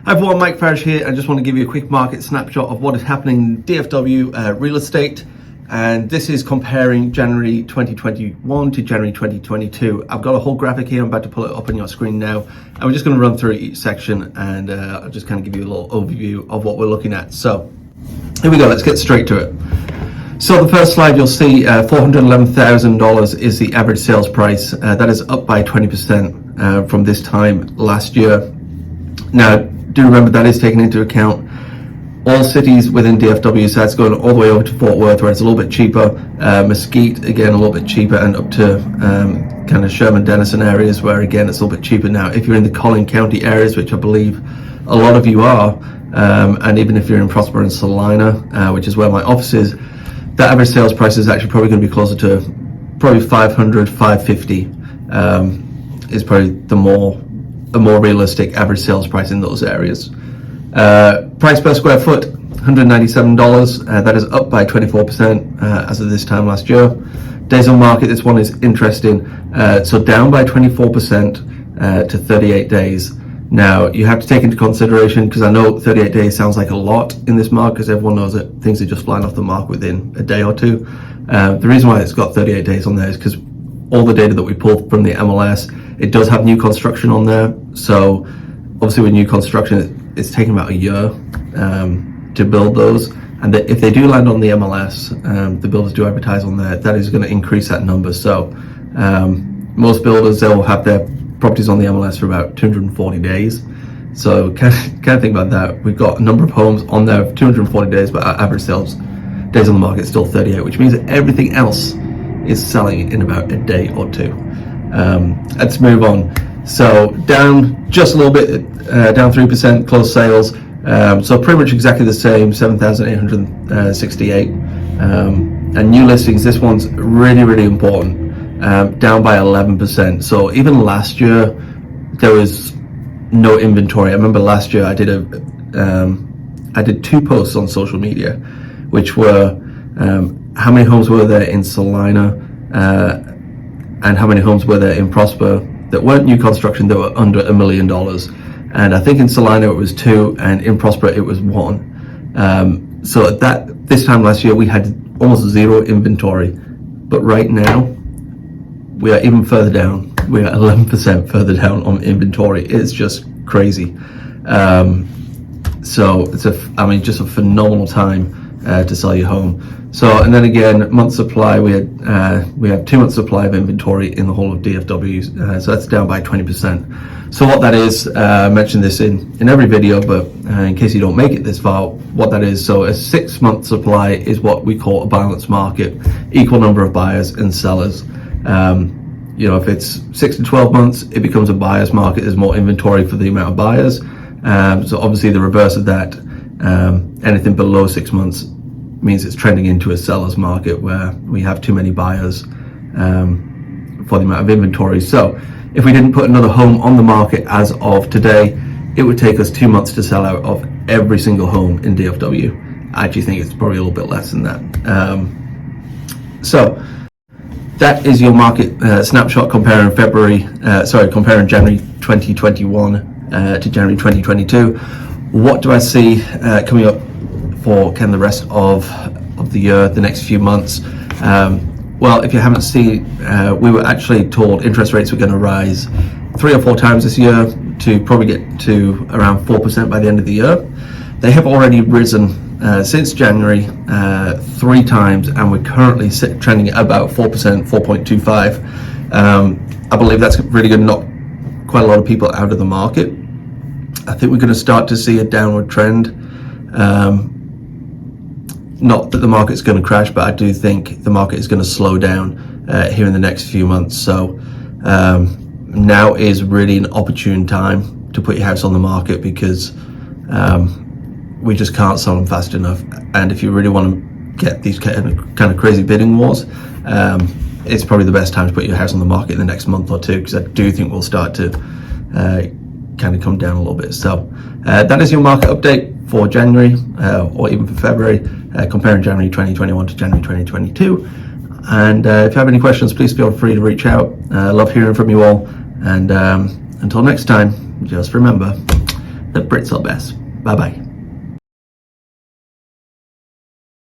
Hi everyone, Mike Farish here. I just want to give you a quick market snapshot of what is happening in DFW real estate. And this is comparing January 2021 to January 2022. I've got a whole graphic here. I'm about to pull it up on your screen now. And we're just going to run through each section and I'll just kind of give you a little overview of what we're looking at. So here we go. Let's get straight to it. So the first slide, you'll see $411,000 is the average sales price. That is up by 20% from this time last year. Now, do remember that is taken into account all cities within DFW, so that's going all the way over to Fort Worth, where it's a little bit cheaper. Mesquite, again, a little bit cheaper, and up to kind of Sherman, Denison areas, where again, it's a little bit cheaper now. If you're in the Collin County areas, which I believe a lot of you are, and even if you're in Prosper and Salina, which is where my office is, that average sales price is actually probably going to be closer to probably 500, 550 is probably the more realistic average sales price in those areas. Price per square foot, $197. That is up by 24% as of this time last year. Days on market, this one is interesting. So down by 24% to 38 days. Now, you have to take into consideration, because I know 38 days sounds like a lot in this market, because everyone knows that things are just flying off the mark within a day or two. The reason why it's got 38 days on there is because all the data that we pull from the MLS, it does have new construction on there. So obviously with new construction, it's taken about a year to build those. And if they do land on the MLS, the builders do advertise on there, that is going to increase that number. So most builders, they'll have their properties on the MLS for about 240 days. So kind of think about that. We've got a number of homes on there for 240 days, but our average sales days on the market is still 38, which means that everything else is selling in about a day or two. Let's move on. So down just a little bit, down 3% closed sales. So pretty much exactly the same, 7,868. And new listings, this one's really, really important. Down by 11%. So even last year, there was no inventory. I remember last year I did two posts on social media, which were how many homes were there in Salina and how many homes were there in Prosper that weren't new construction, that were under $1 million. And I think in Salina it was 2, and in Prosper it was 1. So this time last year we had almost zero inventory, but right now we are even further down. We are 11% further down on inventory. It's just crazy. So it's just a phenomenal time to sell your home. So, and then again, month supply, we have 2 months supply of inventory in the whole of DFW. So that's down by 20%. So what that is, I mentioned this in every video, but in case you don't make it this far, what that is, so a 6-month supply is what we call a balanced market, equal number of buyers and sellers. If it's 6 to 12 months, it becomes a buyer's market. There's more inventory for the amount of buyers. So obviously the reverse of that, anything below 6 months means it's trending into a seller's market where we have too many buyers for the amount of inventory. So if we didn't put another home on the market as of today, it would take us 2 months to sell out of every single home in DFW. I actually think it's probably a little bit less than that. So that is your market snapshot comparing comparing January 2021 to January 2022. What do I see coming up for the rest of the year, the next few months? Well, if you haven't seen, we were actually told interest rates were going to rise 3 or 4 times this year to probably get to around 4% by the end of the year. They have already risen since January 3 times, and we're currently trending at about 4%, 4.25. I believe that's really going to knock quite a lot of people out of the market. I think we're going to start to see a downward trend. Not that the market's going to crash, but I do think the market is going to slow down here in the next few months. So now is really an opportune time to put your house on the market, because we just can't sell them fast enough. And if you really want to get these kind of crazy bidding wars, it's probably the best time to put your house on the market in the next month or two, because I do think we'll start to kind of come down a little bit. So that is your market update for January or even for February, comparing January 2021 to January 2022. And if you have any questions, please feel free to reach out. I love hearing from you all. And until next time, just remember, the Brits are best. Bye bye.